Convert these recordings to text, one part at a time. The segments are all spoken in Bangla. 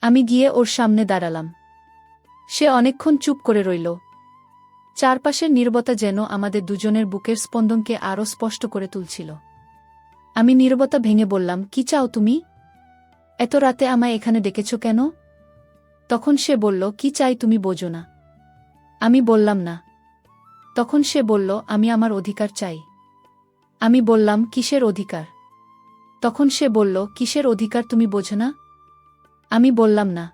আমি গিয়ে ওর সামনে দাঁড়ালাম। সে অনেকক্ষণ চুপ করে রইল। চারপাশের নীরবতা যেন আমাদের দুজনের বুকের স্পন্দনকে আরও স্পষ্ট করে তুলছিল। আমি নীরবতা ভেঙে বললাম, কি চাও তুমি? এত রাতে আমায় এখানে ডেকেছ কেন? তখন সে বলল, কি চাই তুমি বোঝো না? আমি বললাম না। তখন সে বলল, আমি আমার অধিকার চাই। আমি বললাম, কিসের অধিকার? তখন সে বলল, কিসের অধিকার তুমি বোঝো না? আমি বললাম না।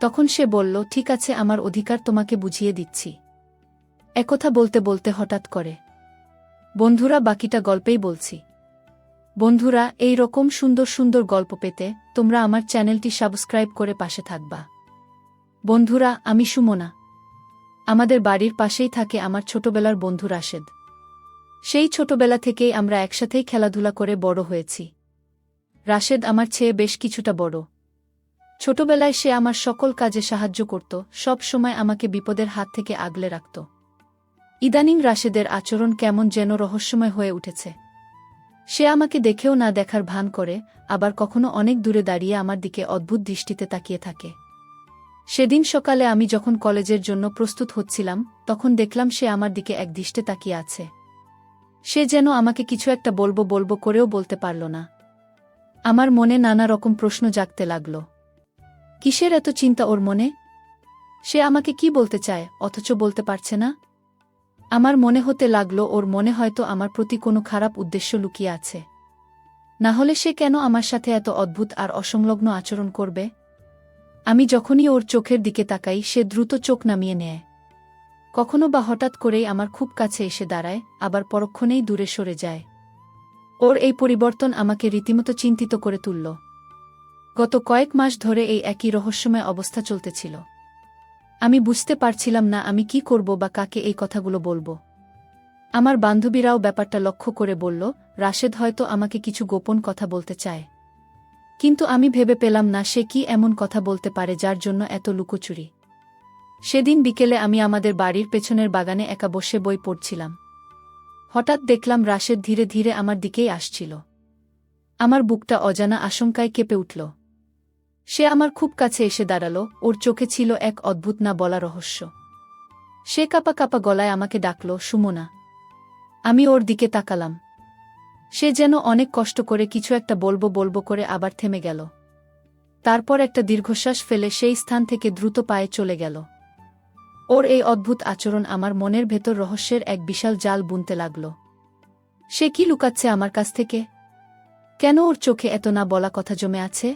তখন সে বলল, ঠিক আছে, আমার অধিকার তোমাকে বুঝিয়ে দিচ্ছি। একথা বলতে বলতে হঠাৎ করে, বন্ধুরা, বাকিটা গল্পেই বলছি। বন্ধুরা, এই রকম সুন্দর সুন্দর গল্প পেতে তোমরা আমার চ্যানেলটি সাবস্ক্রাইব করে পাশে থাকবা। বন্ধুরা, আমি সুমনা। আমাদের বাড়ির পাশেই থাকে আমার ছোটবেলার বন্ধু রাশেদ। সেই ছোটবেলা থেকেই আমরা একসাথেই খেলাধুলা করে বড় হয়েছি। রাশেদ আমার চেয়ে বেশ কিছুটা বড়। ছোটবেলায় সে আমার সকল কাজে সাহায্য করত, সব সময় আমাকে বিপদের হাত থেকে আগলে রাখত। ইদানিং রাশেদের আচরণ কেমন যেন রহস্যময় হয়ে উঠেছে। সে আমাকে দেখেও না দেখার ভান করে, আবার কখনো অনেক দূরে দাঁড়িয়ে আমার দিকে অদ্ভুত দৃষ্টিতে তাকিয়ে থাকে। সেদিন সকালে আমি যখন কলেজের জন্য প্রস্তুত হচ্ছিলাম, তখন দেখলাম সে আমার দিকে একদৃষ্টে তাকিয়ে আছে। সে যেন আমাকে কিছু একটা বলবো বলবো করেও বলতে পারল না। আমার মনে নানা রকম প্রশ্ন জাগতে লাগল। কিসের এত চিন্তা ওর মনে? সে আমাকে কি বলতে চায়, অথচ বলতে পারছে না? আমার মনে হতে লাগল ওর মনে হয়তো আমার প্রতি কোনো খারাপ উদ্দেশ্য লুকিয়ে আছে। না হলে সে কেন আমার সাথে এত অদ্ভুত আর অসংলগ্ন আচরণ করবে? আমি যখনই ওর চোখের দিকে তাকাই, সে দ্রুত চোখ নামিয়ে নেয়। কখনো বা হঠাৎ করেই আমার খুব কাছে এসে দাঁড়ায়, আবার পরক্ষণেই দূরে সরে যায়। ওর এই পরিবর্তন আমাকে রীতিমতো চিন্তিত করে তুলল। গত কয়েক মাস ধরে এই একই রহস্যময় অবস্থা চলতেছিল। আমি বুঝতে পারছিলাম না আমি কি করব বা কাকে এই কথাগুলো বলবো। আমার বান্ধবীরাও ব্যাপারটা লক্ষ্য করে বলল, রাশেদ হয়তো আমাকে কিছু গোপন কথা বলতে চায়। কিন্তু আমি ভেবে পেলাম না সে কি এমন কথা বলতে পারে যার জন্য এত লুকোচুরি। সেদিন বিকেলে আমি আমাদের বাড়ির পেছনের বাগানে একা বসে বই পড়ছিলাম। হঠাৎ দেখলাম রাশেদ ধীরে ধীরে আমার দিকেই আসছিল। আমার বুকটা অজানা আশঙ্কায় কেঁপে উঠল। সে আমার খুব কাছে এসে দাঁড়াল, ওর চোখে ছিল এক অদ্ভুত না বলা রহস্য। সে কাঁপা কাঁপা গলায় আমাকে ডাকল, সুমনা। আমি ওর দিকে তাকালাম। সে যেন অনেক কষ্ট করে কিছু একটা বলবো বলবো করে আবার থেমে গেল। তারপর একটা দীর্ঘশ্বাস ফেলে সেই স্থান থেকে দ্রুত পায়ে চলে গেল। ওর এই অদ্ভুত আচরণ আমার মনের ভেতর রহস্যের এক বিশাল জাল বুনতে লাগল। সে কি লুকাচ্ছে আমার কাছ থেকে? কেন ওর চোখে এত না বলা কথা জমে আছে?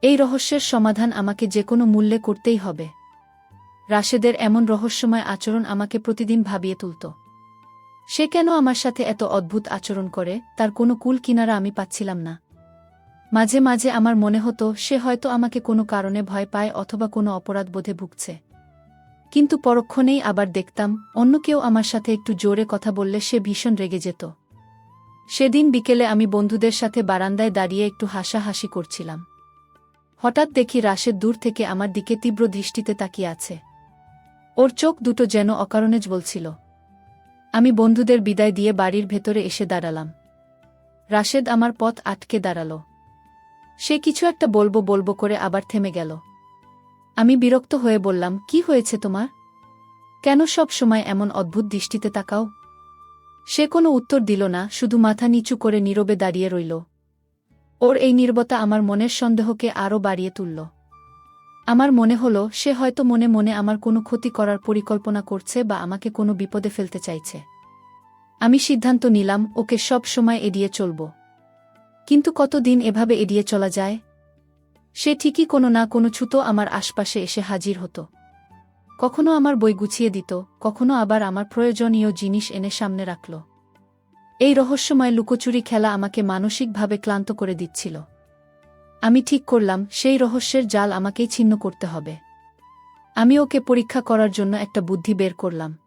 এই রহস্যের সমাধান আমাকে যে কোনো মূল্যে করতেই হবে। রাশেদের এমন রহস্যময় আচরণ আমাকে প্রতিদিন ভাবিয়ে তুলত। সে কেন আমার সাথে এত অদ্ভুত আচরণ করে, তার কোনো কুল কিনারা আমি পাচ্ছিলাম না। মাঝে মাঝে আমার মনে হতো সে হয়তো আমাকে কোনো কারণে ভয় পায় অথবা কোনো অপরাধ বোধে ভুগছে। কিন্তু পরক্ষণেই আবার দেখতাম অন্য কেউ আমার সাথে একটু জোরে কথা বললে সে ভীষণ রেগে যেত। সেদিন বিকেলে আমি বন্ধুদের সাথে বারান্দায় দাঁড়িয়ে একটু হাসাহাসি করছিলাম। হঠাৎ দেখি রাশেদ দূর থেকে আমার দিকে তীব্র দৃষ্টিতে তাকিয়ে আছে। ওর চোখ দুটো যেন অকারণে জ্বলছিল। আমি বন্ধুদের বিদায় দিয়ে বাড়ির ভেতরে এসে দাঁড়ালাম। রাশেদ আমার পথ আটকে দাঁড়াল। সে কিছু একটা বলবো বলবো করে আবার থেমে গেল। আমি বিরক্ত হয়ে বললাম, কি হয়েছে তোমার? কেন সব সময় এমন অদ্ভুত দৃষ্টিতে তাকাও? সে কোনো উত্তর দিল না, শুধু মাথা নিচু করে নীরবে দাঁড়িয়ে রইল। ওর এই নীরবতা আমার মনের সন্দেহকে আরও বাড়িয়ে তুলল। আমার মনে হলো সে হয়তো মনে মনে আমার কোনো ক্ষতি করার পরিকল্পনা করছে বা আমাকে কোনো বিপদে ফেলতে চাইছে। আমি সিদ্ধান্ত নিলাম ওকে সব সময় এড়িয়ে চলব। কিন্তু কতদিন এভাবে এড়িয়ে চলা যায়? সে ঠিকই কোনো না কোনো ছুতো আমার আশপাশে এসে হাজির হতো। কখনো আমার বই গুছিয়ে দিত, কখনো আবার আমার প্রয়োজনীয় জিনিস এনে সামনে রাখল। এই রহস্যময় লুকোচুরি খেলা আমাকে মানসিকভাবে ক্লান্ত করে দিচ্ছিল। আমি ঠিক করলাম সেই রহস্যের জাল আমাকেই ছিন্ন করতে হবে। আমি ওকে পরীক্ষা করার জন্য একটা বুদ্ধি বের করলাম।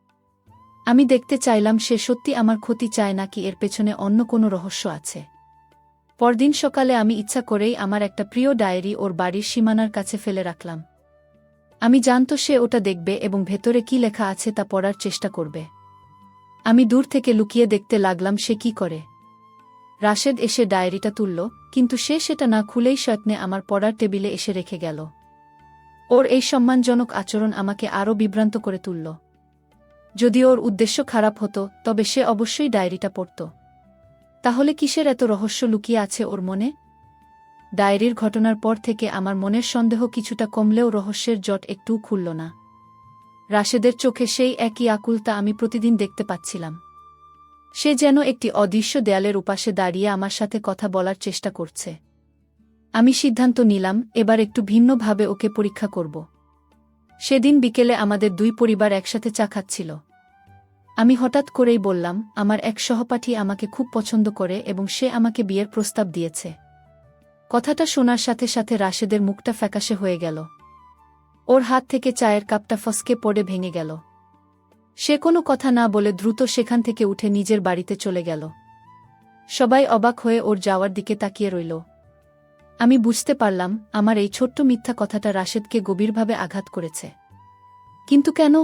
আমি দেখতে চাইলাম সে সত্যি আমার ক্ষতি চায় নাকি এর পেছনে অন্য কোনো রহস্য আছে। পরদিন সকালে আমি ইচ্ছা করেই আমার একটা প্রিয় ডায়েরি ওর বাড়ির সীমানার কাছে ফেলে রাখলাম। আমি জানত সে ওটা দেখবে এবং ভেতরে কি লেখা আছে তা পড়ার চেষ্টা করবে। আমি দূর থেকে লুকিয়ে দেখতে লাগলাম সে কি করে। রাশেদ এসে ডায়েরিটা তুলল, কিন্তু সে সেটা না খুলেই সযত্নে আমার পড়ার টেবিলে এসে রেখে গেল। ওর এই সম্মানজনক আচরণ আমাকে আরও বিভ্রান্ত করে তুলল। যদি ওর উদ্দেশ্য খারাপ হতো, তবে সে অবশ্যই ডায়েরিটা পড়ত। তাহলে কিসের এত রহস্য লুকিয়ে আছে ওর মনে? ডায়েরির ঘটনার পর থেকে আমার মনের সন্দেহ কিছুটা কমলেও রহস্যের জট একটুও খুলল না। রাশেদের চোখে সেই একই আকুলতা আমি প্রতিদিন দেখতে পাচ্ছিলাম। সে যেন একটি অদৃশ্য দেয়ালের উপাশে দাঁড়িয়ে আমার সাথে কথা বলার চেষ্টা করছে। আমি সিদ্ধান্ত নিলাম, এবার একটু ভিন্নভাবে ওকে পরীক্ষা করব। সেদিন বিকেলে আমাদের দুই পরিবার একসাথে চা খাচ্ছিল। আমি হঠাৎ করেই বললাম, আমার এক সহপাঠী আমাকে খুব পছন্দ করে এবং সে আমাকে বিয়ের প্রস্তাব দিয়েছে। কথাটা শোনার সাথে সাথে রাশেদের মুখটা ফ্যাকাশে হয়ে গেল। ওর হাত থেকে চায়ের কাপটা ফসকে পড়ে ভেঙে গেল। সে কোনো কথা না বলে দ্রুত সেখান থেকে উঠে নিজের বাড়িতে চলে গেল। সবাই অবাক হয়ে ওর যাওয়ার দিকে তাকিয়ে রইল। আমি বুঝতে পারলাম, আমার এই ছোট্ট মিথ্যা কথাটা রাশেদকে গভীরভাবে আঘাত করেছে। কিন্তু কেন?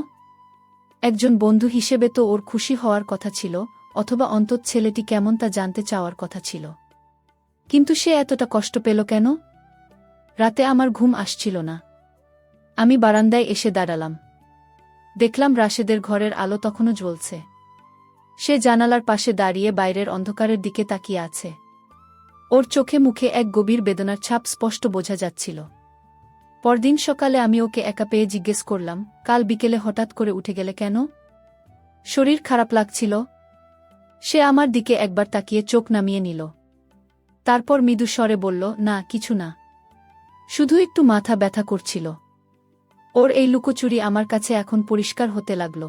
একজন বন্ধু হিসেবে তো ওর খুশি হওয়ার কথা ছিল, অথবা অন্তত ছেলেটি কেমন তা জানতে চাওয়ার কথা ছিল। কিন্তু সে এতটা কষ্ট পেল কেন? রাতে আমার ঘুম আসছিল না। আমি বারান্দায় এসে দাঁড়ালাম। দেখলাম রাশেদের ঘরের আলো তখনও জ্বলছে। সে জানালার পাশে দাঁড়িয়ে বাইরের অন্ধকারের দিকে তাকিয়ে আছে। ওর চোখে মুখে এক গভীর বেদনার ছাপ স্পষ্ট বোঝা যাচ্ছিল। পরদিন সকালে আমি ওকে একা পেয়ে জিজ্ঞেস করলাম, কাল বিকেলে হঠাৎ করে উঠে গেলে কেন? শরীর খারাপ লাগছিল? সে আমার দিকে একবার তাকিয়ে চোখ নামিয়ে নিল। তারপর মৃদু স্বরে বলল, না, কিছু না, শুধু একটু মাথা ব্যথা করছিল। ওর এই লুকোচুরি আমার কাছে এখন পরিষ্কার হতে লাগল।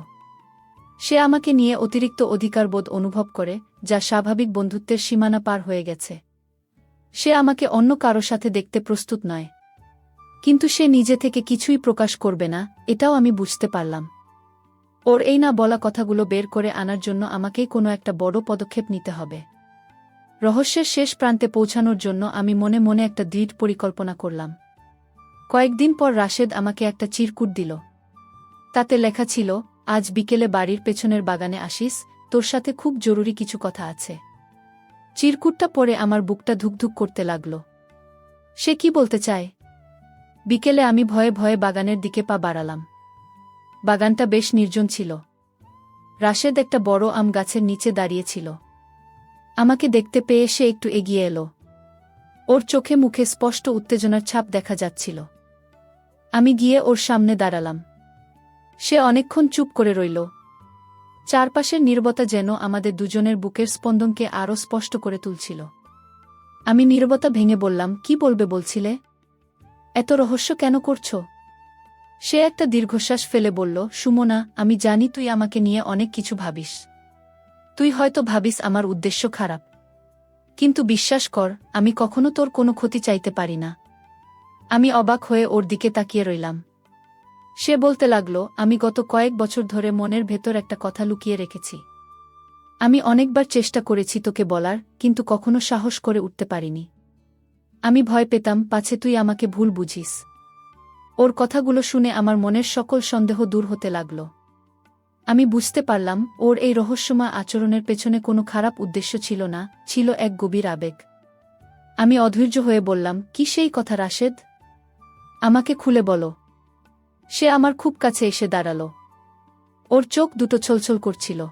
সে আমাকে নিয়ে অতিরিক্ত অধিকারবোধ অনুভব করে, যা স্বাভাবিক বন্ধুত্বের সীমানা পার হয়ে গেছে। সে আমাকে অন্য কারো সাথে দেখতে প্রস্তুত নয়। কিন্তু সে নিজে থেকে কিছুই প্রকাশ করবে না, এটাও আমি বুঝতে পারলাম। ওর এই না বলা কথাগুলো বের করে আনার জন্য আমাকেই কোনো একটা বড় পদক্ষেপ নিতে হবে। রহস্যের শেষ প্রান্তে পৌঁছানোর জন্য আমি মনে মনে একটা দৃঢ় পরিকল্পনা করলাম। কয়েকদিন পর রাশেদ আমাকে একটা চিরকুট দিল। তাতে লেখা ছিল, আজ বিকেলে বাড়ির পেছনের বাগানে আসিস, তোর সাথে খুব জরুরি কিছু কথা আছে। চিরকুটটা পড়ে আমার বুকটা ধুকধুক করতে লাগল। সে কি বলতে চায়? বিকেলে আমি ভয়ে ভয়ে বাগানের দিকে পা বাড়ালাম। বাগানটা বেশ নির্জন ছিল। রাশেদ একটা বড় আম গাছের নিচে দাঁড়িয়েছিল। আমাকে দেখতে পেয়ে সে একটু এগিয়ে এলো। ওর চোখে মুখে স্পষ্ট উত্তেজনার ছাপ দেখা যাচ্ছিল। আমি গিয়ে ওর সামনে দাঁড়ালাম। সে অনেকক্ষণ চুপ করে রইল। চারপাশের নীরবতা যেন আমাদের দুজনের বুকের স্পন্দনকে আরও স্পষ্ট করে তুলছিল। আমি নীরবতা ভেঙে বললাম, কি বলবে বলছিলে? এত রহস্য কেন করছো? সে একটা দীর্ঘশ্বাস ফেলে বলল, সুমনা, আমি জানি তুই আমাকে নিয়ে অনেক কিছু ভাবিস। তুই হয়তো ভাবিস আমার উদ্দেশ্য খারাপ। কিন্তু বিশ্বাস কর, আমি কখনো তোর কোনো ক্ষতি চাইতে পারি না। আমি অবাক হয়ে ওর দিকে তাকিয়ে রইলাম। সে বলতে লাগল, আমি গত কয়েক বছর ধরে মনের ভেতর একটা কথা লুকিয়ে রেখেছি। আমি অনেকবার চেষ্টা করেছি তোকে বলার, কিন্তু কখনো সাহস করে উঠতে পারিনি। আমি ভয় পেতাম পাছে তুই আমাকে ভুল বুঝিস। ওর কথাগুলো শুনে আমার মনের সকল সন্দেহ দূর হতে লাগল। আমি বুঝতে পারলাম, ওর এই রহস্যময় আচরণের পেছনে কোনো খারাপ উদ্দেশ্য ছিল না, ছিল এক গভীর আবেগ। আমি অধৈর্য হয়ে বললাম, কি সেই কথা রাশেদ? আমাকে খুলে বলো। সে আমার খুব কাছে এসে দাঁড়াল। ওর চোখ দুটো ছলছল করছিল।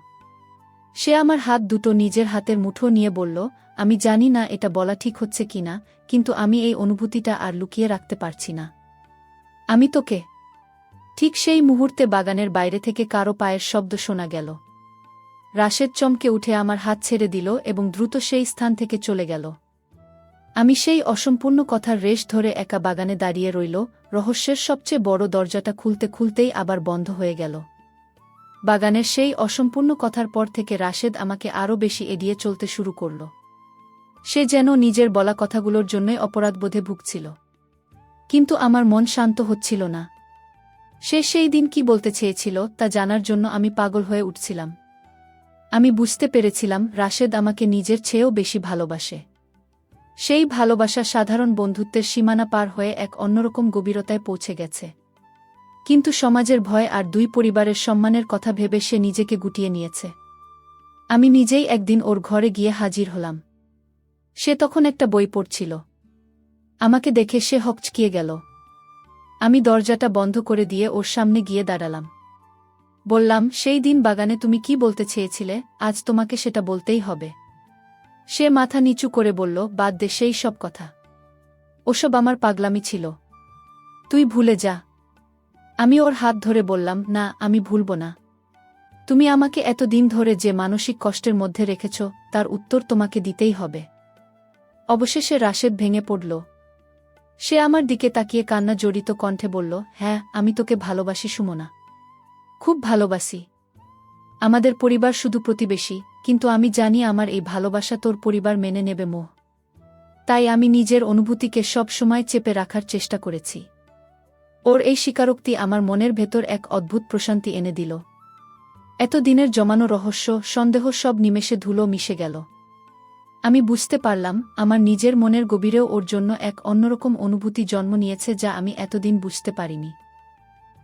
সে আমার হাত দুটো নিজের হাতের মুঠো নিয়ে বলল, আমি জানি না এটা বলা ঠিক হচ্ছে কিনা, কিন্তু আমি এই অনুভূতিটা আর লুকিয়ে রাখতে পারছি না। আমি তোকে। ঠিক সেই মুহূর্তে বাগানের বাইরে থেকে কারো পায়ের শব্দ শোনা গেল। রাশেদ চমকে উঠে আমার হাত ছেড়ে দিল এবং দ্রুত সেই স্থান থেকে চলে গেল। আমি সেই অসম্পূর্ণ কথার রেশ ধরে একা বাগানে দাঁড়িয়ে রইল। রহস্যের সবচেয়ে বড় দরজাটা খুলতে খুলতেই আবার বন্ধ হয়ে গেল। বাগানের সেই অসম্পূর্ণ কথার পর থেকে রাশেদ আমাকে আরও বেশি এড়িয়ে চলতে শুরু করল। সে যেন নিজের বলা কথাগুলোর জন্যই অপরাধবোধে ভুগছিল। কিন্তু আমার মন শান্ত হচ্ছিল না। সে সেই দিন কি বলতে চেয়েছিল তা জানার জন্য আমি পাগল হয়ে উঠছিলাম। আমি বুঝতে পেরেছিলাম, রাশেদ আমাকে নিজের চেয়েও বেশি ভালোবাসে। সেই ভালোবাসা সাধারণ বন্ধুত্বের সীমানা পার হয়ে এক অন্যরকম গভীরতায় পৌঁছে গেছে। কিন্তু সমাজের ভয় আর দুই পরিবারের সম্মানের কথা ভেবে সে নিজেকে গুটিয়ে নিয়েছে। আমি নিজেই একদিন ওর ঘরে গিয়ে হাজির হলাম। সে তখন একটা বই পড়ছিল। আমাকে দেখে সে হকচকিয়ে গেল। আমি দরজাটা বন্ধ করে দিয়ে ওর সামনে গিয়ে দাঁড়ালাম। বললাম, সেই দিন বাগানে তুমি কি বলতে চেয়েছিলে, আজ তোমাকে সেটা বলতেই হবে। সে মাথা নিচু করে বলল, বাদ দে সেই সব কথা। ওসব আমার পাগলামি ছিল। তুই ভুলে যা। আমি ওর হাত ধরে বললাম, না, আমি ভুলব না। তুমি আমাকে এত দিন ধরে যে মানসিক কষ্টের মধ্যে রেখেছ, তার উত্তর তোমাকে দিতেই হবে। অবশেষে রাশেদ ভেঙে পড়ল। সে আমার দিকে তাকিয়ে কান্না জড়িত কণ্ঠে বলল, হ্যাঁ, আমি তোকে ভালোবাসি সুমনা। খুব ভালোবাসি। আমাদের পরিবার শুধু প্রতিবেশী, কিন্তু আমি জানি আমার এই ভালোবাসা তোর পরিবার মেনে নেবে মোহ। তাই আমি নিজের অনুভূতিকে সব সময় চেপে রাখার চেষ্টা করেছি। ওর এই স্বীকারোক্তি আমার মনের ভেতর এক অদ্ভুত প্রশান্তি এনে দিল। এত দিনের জমানো রহস্য, সন্দেহ সব নিমেষে ধুলো মিশে গেল। আমি বুঝতে পারলাম, আমার নিজের মনের গভীরেও ওর জন্য এক অন্যরকম অনুভূতি জন্ম নিয়েছে যা আমি এতদিন বুঝতে পারিনি।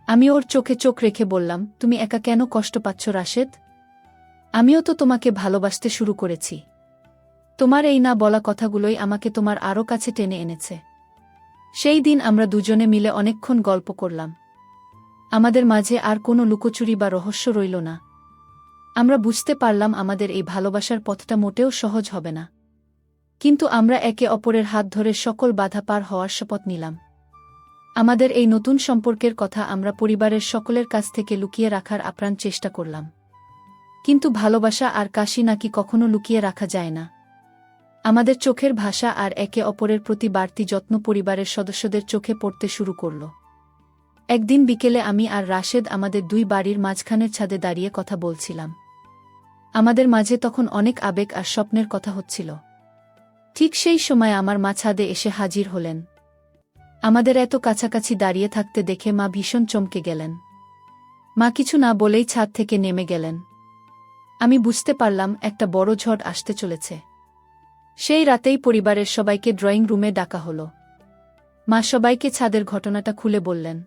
আমি ওর চোখে চোখ রেখে বললাম, তুমি একা কেন কষ্ট পাচ্ছ রাশেদ? আমিও তো তোমাকে ভালোবাসতে শুরু করেছি। তোমার এই না বলা কথাগুলোই আমাকে তোমার আরও কাছে টেনে এনেছে। সেই দিন আমরা দুজনে মিলে অনেকক্ষণ গল্প করলাম। আমাদের মাঝে আর কোনো লুকোচুরি বা রহস্য রইল না। আমরা বুঝতে পারলাম আমাদের এই ভালোবাসার পথটা মোটেও সহজ হবে না। কিন্তু আমরা একে অপরের হাত ধরে সকল বাধা পার হওয়ার শপথ নিলাম। আমাদের এই নতুন সম্পর্কের কথা আমরা পরিবারের সকলের কাছ থেকে লুকিয়ে রাখার আপ্রাণ চেষ্টা করলাম। কিন্তু ভালোবাসা আর কাশি নাকি কখনো লুকিয়ে রাখা যায় না। আমাদের চোখের ভাষা আর একে অপরের প্রতি বাড়তি যত্ন পরিবারের সদস্যদের চোখে পড়তে শুরু করল। একদিন বিকেলে আমি আর রাশেদ আমাদের দুই বাড়ির মাঝখানের ছাদে দাঁড়িয়ে কথা বলছিলাম। আমাদের মাঝে তখন অনেক আবেগ আর স্বপ্নের কথা হচ্ছিল। ঠিক সেই সময় আমার মা ছাদে এসে হাজির হলেন। আমাদের এত কাছাকাছি দাঁড়িয়ে থাকতে দেখে মা ভীষণ চমকে গেলেন। মা কিছু না বলেই ছাদ থেকে নেমে গেলেন। আমি বুঝতে পারলাম একটা বড় ঝড় আসতে চলেছে। সেই রাতেই পরিবারের সবাইকে ড্রয়িং রুমে ডাকা হল। মা সবাইকে ছাদের ঘটনাটা খুলে বললেন।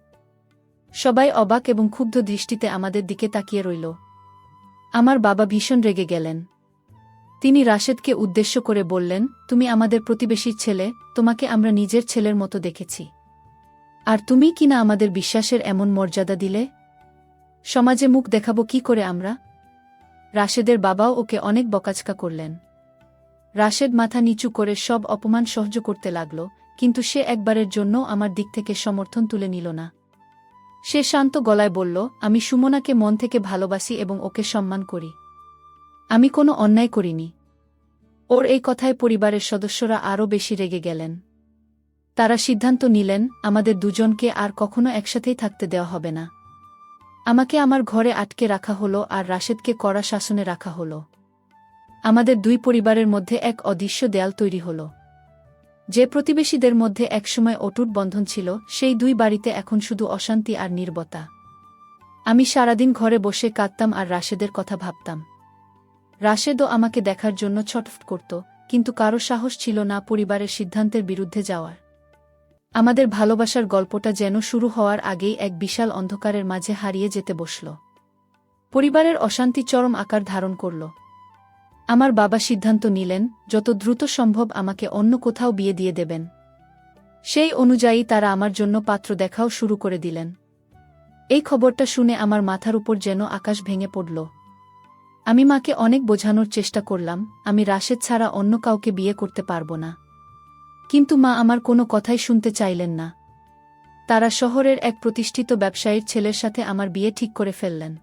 সবাই অবাক এবং ক্ষুব্ধ দৃষ্টিতে আমাদের দিকে তাকিয়ে রইল। আমার বাবা ভীষণ রেগে গেলেন। তিনি রাশেদকে উদ্দেশ্য করে বললেন, তুমি আমাদের প্রতিবেশীর ছেলে, তোমাকে আমরা নিজের ছেলের মতো দেখেছি। আর তুমি কিনা আমাদের বিশ্বাসের এমন মর্যাদা দিলে? সমাজে মুখ দেখাবো কি করে আমরা? রাশেদের বাবাও ওকে অনেক বকাঝকা করলেন। রাশেদ মাথা নিচু করে সব অপমান সহ্য করতে লাগল, কিন্তু সে একবারের জন্য আমার দিক থেকে সমর্থন তুলে নিল না। সে শান্ত গলায় বলল, আমি সুমনাকে মন থেকে ভালোবাসি এবং ওকে সম্মান করি। আমি কোনো অন্যায় করিনি। ওর এই কথায় পরিবারের সদস্যরা আরও বেশি রেগে গেলেন। তারা সিদ্ধান্ত নিলেন, আমাদের দুজনকে আর কখনো একসাথেই থাকতে দেওয়া হবে না। আমাকে আমার ঘরে আটকে রাখা হলো আর রাশেদকে কড়া শাসনে রাখা হলো। আমাদের দুই পরিবারের মধ্যে এক অদৃশ্য দেয়াল তৈরি হল। যে প্রতিবেশীদের মধ্যে একসময় অটুট বন্ধন ছিল, সেই দুই বাড়িতে এখন শুধু অশান্তি আর নীরবতা। আমি সারাদিন ঘরে বসে কাঁদতাম আর রাশেদের কথা ভাবতাম। রাশেদও আমাকে দেখার জন্য ছটফট করত, কিন্তু কারো সাহস ছিল না পরিবারের সিদ্ধান্তের বিরুদ্ধে যাওয়ার। আমাদের ভালোবাসার গল্পটা যেন শুরু হওয়ার আগেই এক বিশাল অন্ধকারের মাঝে হারিয়ে যেতে বসল। পরিবারের অশান্তি চরম আকার ধারণ করল। আমার বাবা সিদ্ধান্ত নিলেন, যত দ্রুত সম্ভব আমাকে অন্য কোথাও বিয়ে দিয়ে দেবেন। সেই অনুযায়ী তারা আমার জন্য পাত্র দেখাও শুরু করে দিলেন। এই খবরটা শুনে আমার মাথার উপর যেন আকাশ ভেঙে পড়ল। আমি মাকে অনেক বোঝানোর চেষ্টা করলাম, আমি রাশেদ ছাড়া অন্য কাউকে বিয়ে করতে পারব না। কিন্তু মা আমার কোনো কথাই শুনতে চাইলেন না। তারা শহরের এক প্রতিষ্ঠিত ব্যবসায়ীর ছেলের সাথে আমার বিয়ে ঠিক করে ফেললেন।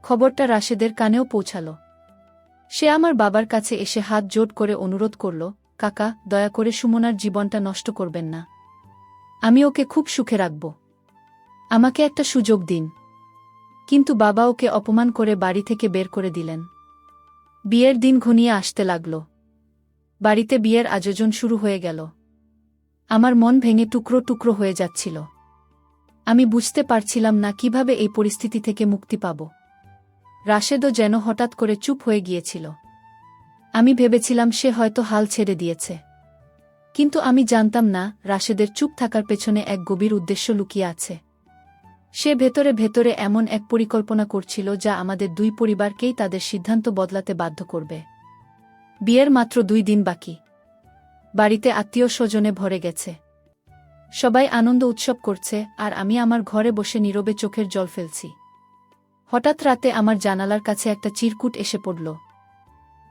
খবরটা রাশেদের কানেও পৌঁছাল। সে আমার বাবার কাছে এসে হাত জোড় করে অনুরোধ করল, কাকা, দয়া করে সুমনার জীবনটা নষ্ট করবেন না। আমি ওকে খুব সুখে রাখব। আমাকে একটা সুযোগ দিন। কিন্তু বাবা ওকে অপমান করে বাড়ি থেকে বের করে দিলেন। বিয়ের দিন ঘনিয়ে আসতে লাগল। বাড়িতে বিয়ের আয়োজন শুরু হয়ে গেল। আমার মন ভেঙে টুকরো টুকরো হয়ে যাচ্ছিল। আমি বুঝতে পারছিলাম না কিভাবে এই পরিস্থিতি থেকে মুক্তি পাব। রাশেদও যেন হঠাৎ করে চুপ হয়ে গিয়েছিল। আমি ভেবেছিলাম সে হয়তো হাল ছেড়ে দিয়েছে। কিন্তু আমি জানতাম না, রাশেদের চুপ থাকার পেছনে এক গভীর উদ্দেশ্য লুকিয়ে আছে। সে ভেতরে ভেতরে এমন এক পরিকল্পনা করছিল যা আমাদের দুই পরিবারকেই তাদের সিদ্ধান্ত বদলাতে বাধ্য করবে। বিয়ের মাত্র 2 দিন বাকি। বাড়িতে আত্মীয় স্বজনে ভরে গেছে। সবাই আনন্দ উৎসব করছে আর আমি আমার ঘরে বসে নীরবে চোখের জল ফেলছি। হঠাৎ রাতে আমার জানালার কাছে একটা চিরকুট এসে পড়ল।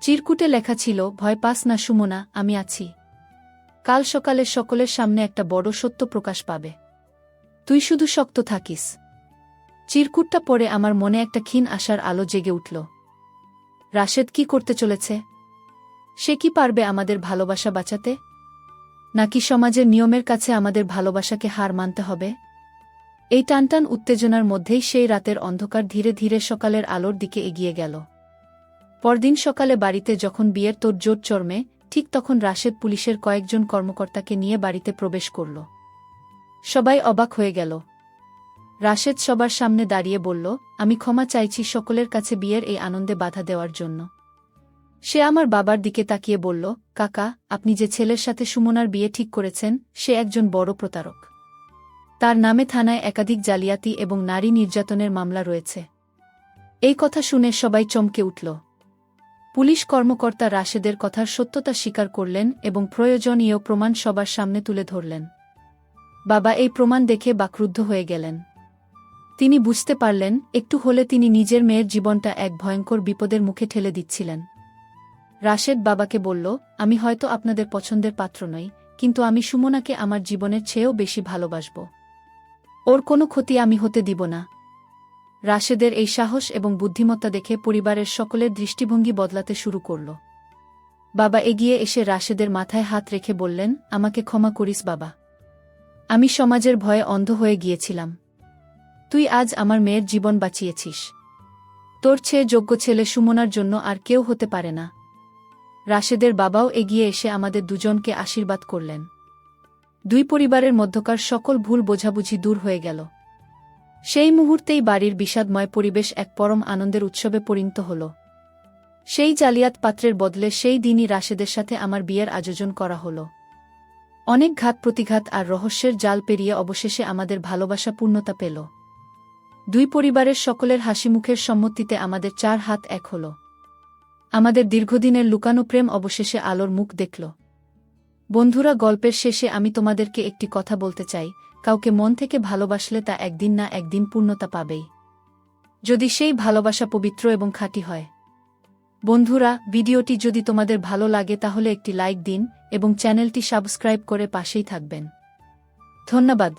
চিরকুটে লেখা ছিল, ভয় পাস না সুমনা, আমি আছি। কাল সকালে সকলের সামনে একটা বড় সত্য প্রকাশ পাবে। তুই শুধু শক্ত থাকিস। চিরকুটটা পড়ে আমার মনে একটা ক্ষীণ আশার আলো জেগে উঠল। রাশেদ কি করতে চলেছে? সে কি পারবে আমাদের ভালোবাসা বাঁচাতে? নাকি সমাজের নিয়মের কাছে আমাদের ভালোবাসাকে হার মানতে হবে? এই টানটান উত্তেজনার মধ্যেই সেই রাতের অন্ধকার ধীরে ধীরে সকালের আলোর দিকে এগিয়ে গেল। পরদিন সকালে বাড়িতে যখন বিয়ের তোড়জোড় চড়মে, ঠিক তখন রাশেদ পুলিশের কয়েকজন কর্মকর্তাকে নিয়ে বাড়িতে প্রবেশ করল। সবাই অবাক হয়ে গেল। রাশেদ সবার সামনে দাঁড়িয়ে বলল, আমি ক্ষমা চাইছি সকলের কাছে বিয়ের এই আনন্দে বাধা দেওয়ার জন্য। সে আমার বাবার দিকে তাকিয়ে বলল, কাকা, আপনি যে ছেলের সাথে সুমনার বিয়ে ঠিক করেছেন সে একজন বড় প্রতারক। তার নামে থানায় একাধিক জালিয়াতি এবং নারী নির্যাতনের মামলা রয়েছে। এই কথা শুনে সবাই চমকে উঠল। পুলিশ কর্মকর্তা রাশেদের কথার সত্যতা স্বীকার করলেন এবং প্রয়োজনীয় প্রমাণ সবার সামনে তুলে ধরলেন। বাবা এই প্রমাণ দেখে বাকরুদ্ধ হয়ে গেলেন। তিনি বুঝতে পারলেন একটু হলে তিনি নিজের মেয়ের জীবনটা এক ভয়ঙ্কর বিপদের মুখে ঠেলে দিচ্ছিলেন। রাশেদ বাবাকে বলল, আমি হয়তো আপনাদের পছন্দের পাত্র নই, কিন্তু আমি সুমনাকে আমার জীবনের চেয়েও বেশি ভালোবাসব। ওর কোনো ক্ষতি আমি হতে দিব না। রাশেদের এই সাহস এবং বুদ্ধিমত্তা দেখে পরিবারের সকলের দৃষ্টিভঙ্গি বদলাতে শুরু করল। বাবা এগিয়ে এসে রাশেদের মাথায় হাত রেখে বললেন, আমাকে ক্ষমা করিস বাবা। আমি সমাজের ভয়ে অন্ধ হয়ে গিয়েছিলাম। তুই আজ আমার মেয়ের জীবন বাঁচিয়েছিস। তোর চেয়ে যোগ্য ছেলে সুমনার জন্য আর কেউ হতে পারে না। রাশেদের বাবাও এগিয়ে এসে আমাদের দুজনকে আশীর্বাদ করলেন। দুই পরিবারের মধ্যকার সকল ভুল বোঝাবুঝি দূর হয়ে গেল। সেই মুহূর্তেই বাড়ির বিষাদময় পরিবেশ এক পরম আনন্দের উৎসবে পরিণত হল। সেই জালিয়াত পাত্রের বদলে সেই দিনই রাশেদের সাথে আমার বিয়ের আয়োজন করা হল। অনেক ঘাত প্রতিঘাত আর রহস্যের জাল পেরিয়ে অবশেষে আমাদের ভালোবাসা পূর্ণতা পেল। দুই পরিবারের সকলের হাসিমুখের সম্মতিতে আমাদের 4 হাত এক হল। আমাদের দীর্ঘদিনের লুকানো প্রেম অবশেষে আলোর মুখ দেখল। বন্ধুরা, গল্পের শেষে আমি তোমাদেরকে একটি কথা বলতে চাই, কাউকে মন থেকে ভালোবাসলে তা একদিন না একদিন পূর্ণতা পাবেই, যদি সেই ভালোবাসা পবিত্র এবং খাঁটি হয়। বন্ধুরা, ভিডিওটি যদি তোমাদের ভালো লাগে তাহলে একটি লাইক দিন এবং চ্যানেলটি সাবস্ক্রাইব করে পাশেই থাকবেন। ধন্যবাদ।